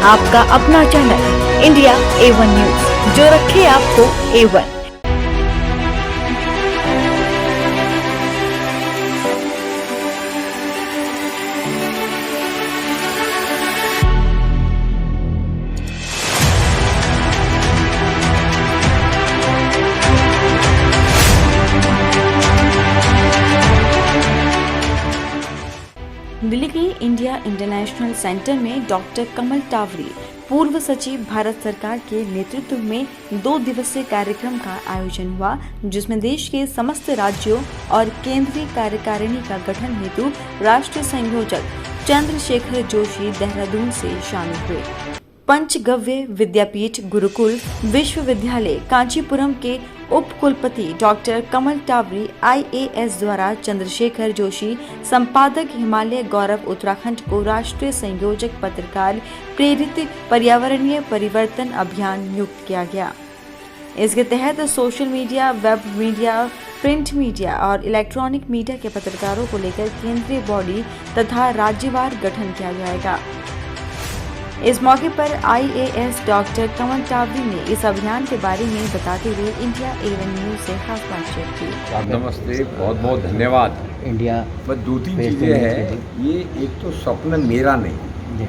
आपका अपना channel India A1 news, जो रखे आपको A1। दिल्ली के इंडिया इंटरनेशनल सेंटर में डॉक्टर कमल टावरी, पूर्व सचिव, भारत सरकार के नेतृत्व में 2 दिवसीय कार्यक्रम का आयोजन हुआ, जिसमें देश के समस्त राज्यों और केंद्रीय कार्यकारिणी का गठन हेतु राष्ट्रीय संयोजक चंद्रशेखर जोशी देहरादून से शामिल हुए। पंचगव्य विद्यापीठ गुरुकुल विश्वविद्यालय कांचीपुरम के उप कुलपति डॉक्टर कमल टावरी IAS द्वारा चंद्रशेखर जोशी संपादक हिमालय गौरव उत्तराखंड को राष्ट्रीय संयोजक पत्रकार प्रेरित पर्यावरणीय परिवर्तन अभियान नियुक्त किया गया। इसके तहत social media, web media, print media और इलेक्ट्रॉनिक मीडिया के पत्रकारों को लेकर केंद्रीय बॉडी तथा राज्यवार गठन किया जाएगा। इस मौके पर IAS डॉक्टर कमल टावरी ने इस अभियान के बारे में बताते हुए इंडिया A1 न्यूज से खास बातचीत की। नमस्ते, बहुत बहुत धन्यवाद। इंडिया बस 2-3 चीज़ें हैं। ये एक तो स्वप्न मेरा नहीं,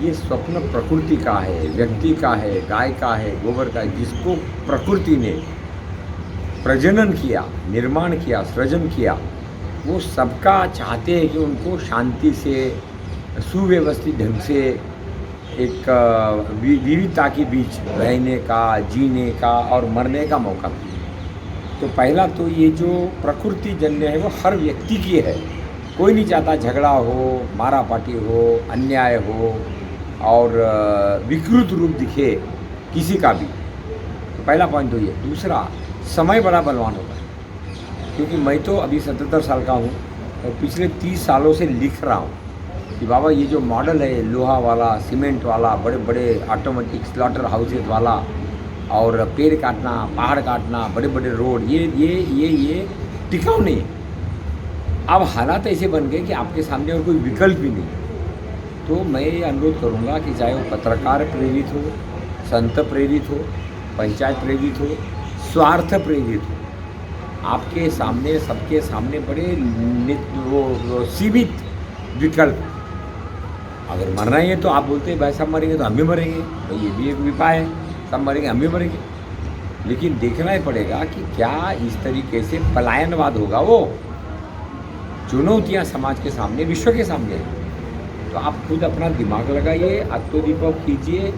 ये स्वप्न प्रकृति का है, व्यक्ति का है, गाय का है, गोबर का है, जिसको प्रकृति ने प्रजनन किया, निर्माण किया, सृजन किया, वो सबका चाहते हैं कि उनको शांति से, सुव्यवस्थित ढंग से एक विविधता के बीच रहने का, जीने का और मरने का मौका मिले। तो पहला तो ये जो प्रकृति जन्य है वो हर व्यक्ति की है। कोई नहीं चाहता झगड़ा हो, मारापाटी हो, अन्याय हो और विकृत रूप दिखे किसी का भी। तो पहला पॉइंट तो ये। दूसरा, समय बड़ा बलवान होता है, क्योंकि मैं तो अभी 77 साल का हूँ और पिछले 30 सालों से लिख रहा हूँ कि बाबा ये जो मॉडल है, लोहा वाला, सीमेंट वाला, बड़े बड़े ऑटोमेटिक स्लॉटर हाउसेज वाला और पेड़ काटना, पहाड़ काटना, बड़े बड़े रोड, ये टिकाऊ नहीं है। अब हालात ऐसे बन गए कि आपके सामने और कोई विकल्प ही नहीं। तो मैं ये अनुरोध करूँगा कि चाहे वो पत्रकार प्रेरित हो, संत प्रेरित हो, पंचायत प्रेरित हो, स्वार्थ प्रेरित हो, आपके सामने, सबके सामने बड़े सीमित विकल्प। अगर मरना ही है तो आप बोलते हैं भाई सब मरेंगे तो हम भी मरेंगे, तो ये भी एक विपाय है, सब मरेंगे हम भी मरेंगे। लेकिन देखना ही पड़ेगा कि क्या इस तरीके से पलायनवाद होगा। वो चुनौतियाँ समाज के सामने, विश्व के सामने है। तो आप खुद अपना दिमाग लगाइए, आत्मदीपक कीजिए,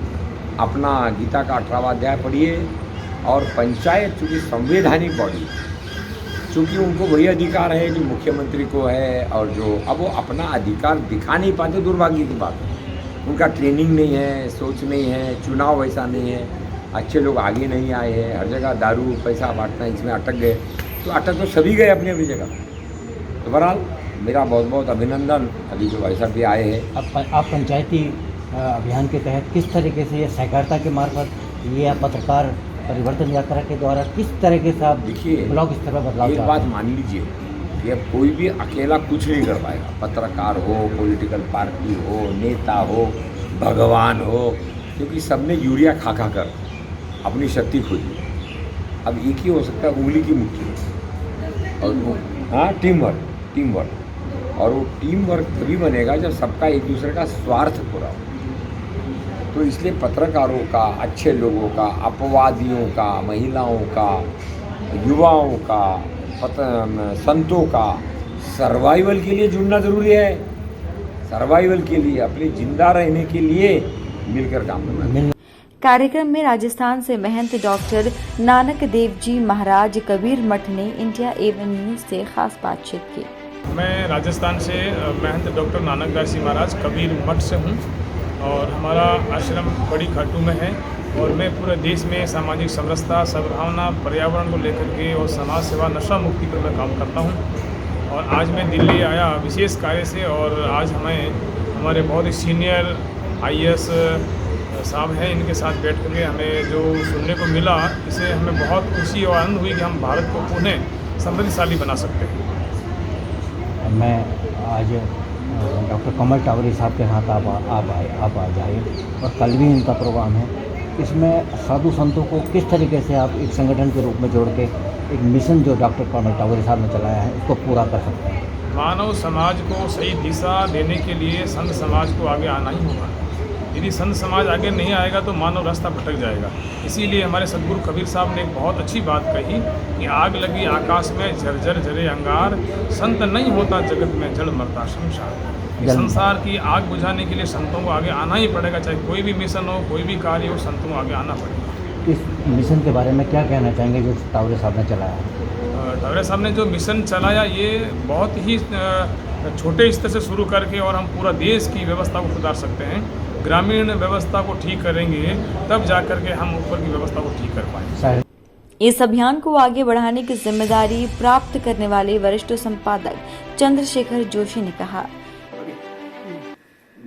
अपना गीता का 18वां अध्याय पढ़िए और पंचायत चूँकि संवैधानिक बॉडी, चूँकि उनको वही अधिकार है जो मुख्यमंत्री को है, और जो अब वो अपना अधिकार दिखा नहीं पाते, दुर्भाग्य की बात है। उनका ट्रेनिंग नहीं है, सोच नहीं है, चुनाव वैसा नहीं है, अच्छे लोग आगे नहीं आए हैं, हर जगह दारू पैसा बांटना इसमें अटक गए। तो अटक तो सभी गए अपनी अपनी जगह। तो बहरहाल मेरा बहुत बहुत अभिनंदन। अभी जो भाई साहब भी आए हैं, आप पंचायती अभियान के तहत किस तरीके से, ये सहकारिता के मार्फत, ये आप पत्रकार परिवर्तन यात्रा के द्वारा किस तरीके से आप देखिए, ब्लॉक स्तर पर बदलाव? एक बात मान लीजिए कि अब कोई भी अकेला कुछ नहीं कर पाएगा। पत्रकार हो, पॉलिटिकल पार्टी हो, नेता हो, भगवान हो, क्योंकि सबने यूरिया खा खा कर अपनी शक्ति खोजी। अब एक ही हो सकता है, उंगली की मुट्ठी। और हाँ, टीम वर्क। और वो टीम वर्क तभी बनेगा जब सबका एक दूसरे का स्वार्थ पूरा हो। तो इसलिए पत्रकारों का, अच्छे लोगों का, अपवादियों का, महिलाओं का, युवाओं का, संतों का सर्वाइवल के लिए जुड़ना ज़रूरी है। सर्वाइवल के लिए, अपने जिंदा रहने के लिए मिलकर काम करना। कार्यक्रम में राजस्थान से महंत डॉक्टर नानक देव जी महाराज कबीर मठ ने इंडिया A1 न्यूज से खास बातचीत की। मैं राजस्थान से महंत डॉक्टर नानक दास जी महाराज कबीर मठ से हूँ और हमारा आश्रम बड़ी खाटू में है और मैं पूरे देश में सामाजिक समरसता, सद्भावना, पर्यावरण को लेकर के और समाज सेवा, नशा मुक्ति पर मैं काम करता हूँ। और आज मैं दिल्ली आया विशेष कार्य से और आज हमारे बहुत ही सीनियर IAS साहब हैं, इनके साथ बैठ करके हमें जो सुनने को मिला, इससे हमें बहुत खुशी और आनंद हुई कि हम भारत को पुनः समृद्धशाली बना सकते हैं। मैं आज डॉक्टर कमल टावरी साहब के हाथ आप आ जाए और कल भी इनका प्रोग्राम है। इसमें साधु संतों को किस तरीके से आप एक संगठन के रूप में जोड़ के एक मिशन जो डॉक्टर कमल टावरी साहब ने चलाया है उसको पूरा कर सकते हैं? मानव समाज को सही दिशा देने के लिए संत समाज को आगे आना ही होगा। यदि संत समाज आगे नहीं आएगा तो मानव रास्ता भटक जाएगा। इसीलिए हमारे सदगुरु कबीर साहब ने एक बहुत अच्छी बात कही कि आग लगी आकाश में झरझर झरे अंगार, संत नहीं होता जगत में जड़ मरता शमशान। संसार की आग बुझाने के लिए संतों को आगे आना ही पड़ेगा, चाहे कोई भी मिशन हो, कोई भी कार्य हो, संतों को आगे आना पड़ेगा। इस मिशन के बारे में क्या कहना चाहेंगे जो टावरे साहब ने चलाया है? टावरे साहब ने जो मिशन चलाया ये बहुत ही छोटे स्तर से शुरू करके और हम पूरा देश की व्यवस्था को सुधार सकते हैं। ग्रामीण व्यवस्था को ठीक करेंगे तब जा करके हम ऊपर की व्यवस्था को ठीक कर पाएंगे। इस अभियान को आगे बढ़ाने की जिम्मेदारी प्राप्त करने वाले वरिष्ठ संपादक चंद्रशेखर जोशी ने कहा,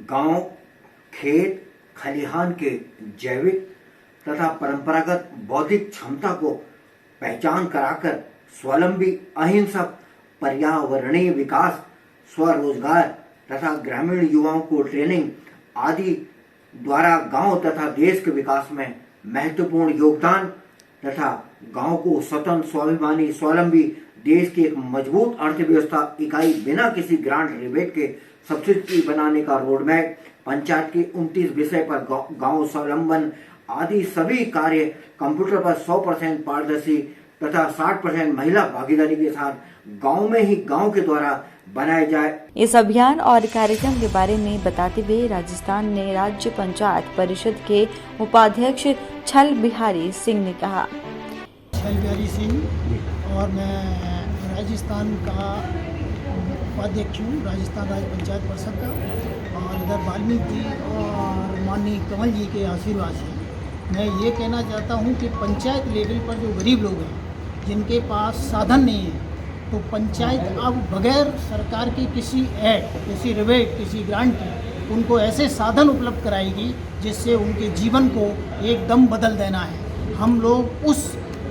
गांव, खेत, खलिहान के जैविक तथा परंपरागत बौद्धिक क्षमता को पहचान कराकर स्वावलंबी अहिंसक पर्यावरणीय विकास, स्वरोजगार तथा ग्रामीण युवाओं को ट्रेनिंग आदि द्वारा गांव तथा देश के विकास में महत्वपूर्ण योगदान तथा गांव को स्वतंत्र, स्वाभिमानी, स्वावलंबी देश की एक मजबूत अर्थव्यवस्था इकाई बिना किसी ग्रांट रिबेट के सब्सिडी बनाने का रोडमैप, पंचायत के 29 विषय पर गांव स्वावलंबन आदि सभी कार्य कंप्यूटर पर 100% पारदर्शी तथा 60% महिला भागीदारी के साथ गांव में ही गांव के द्वारा बनाए जाए। इस अभियान और कार्यक्रम के बारे में बताते हुए राजस्थान ने राज्य पंचायत परिषद के उपाध्यक्ष छल बिहारी सिंह ने कहा, छल बिहारी सिंह और मैं राजस्थान का उपाध्यक्ष हूँ, राजस्थान राज्य पंचायत परिषद का। और इधर वाल्मीकि और माननीय कमल जी के आशीर्वाद से मैं ये कहना चाहता हूँ कि पंचायत लेवल पर जो गरीब लोग हैं जिनके पास साधन नहीं है, तो पंचायत अब बगैर सरकार की किसी ऐड, किसी रिबेट, किसी ग्रांट की उनको ऐसे साधन उपलब्ध कराएगी जिससे उनके जीवन को एकदम बदल देना है। हम लोग उस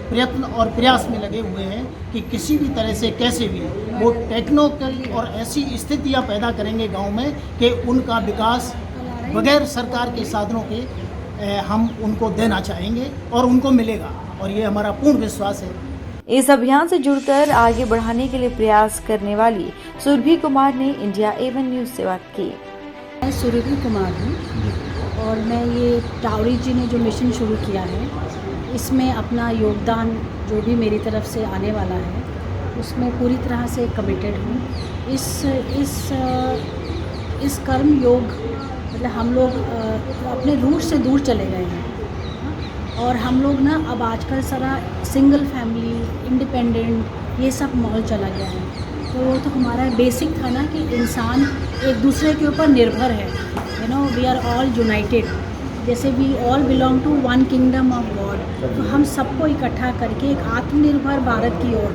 प्रयत्न और प्रयास में लगे हुए हैं कि किसी भी तरह से कैसे भी वो टेक्निकल और ऐसी स्थितियां पैदा करेंगे गांव में कि उनका विकास बगैर सरकार के साधनों के हम उनको देना चाहेंगे और उनको मिलेगा, और ये हमारा पूर्ण विश्वास है। इस अभियान से जुड़कर आगे बढ़ाने के लिए प्रयास करने वाली सुरभि कुमार ने इंडिया A1 न्यूज से बात की। मैं सुरभि कुमार हूँ और मैं ये टावरी जी ने जो मिशन शुरू किया है इसमें अपना योगदान जो भी मेरी तरफ से आने वाला है उसमें पूरी तरह से कमिटेड हूँ। इस कर्म योग मतलब हम लोग अपने रूट से दूर चले गए हैं और हम लोग ना अब आजकल सारा सिंगल फैमिली, इंडिपेंडेंट ये सब माहौल चला गया है। तो वो तो हमारा बेसिक था ना कि इंसान एक दूसरे के ऊपर निर्भर है। You know we are all united, जैसे we all belong to one kingdom of God. तो हम सबको इकट्ठा करके एक आत्मनिर्भर भारत की ओर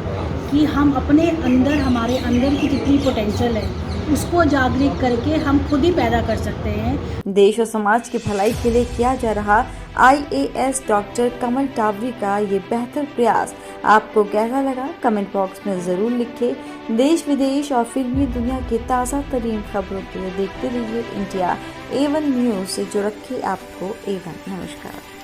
कि हम अपने अंदर, हमारे अंदर की जितनी पोटेंशियल है उसको जागृत करके हम खुद ही पैदा कर सकते हैं। देश और समाज की भलाई के लिए किया जा रहा IAS डॉक्टर कमल टावरी का ये बेहतर प्रयास आपको कैसा लगा कमेंट बॉक्स में ज़रूर लिखें। देश विदेश और फिल्मी दुनिया की ताज़ा तरीन खबरों के लिए देखते रहिए इंडिया A1 न्यूज़, जो रखे आपको A1। नमस्कार।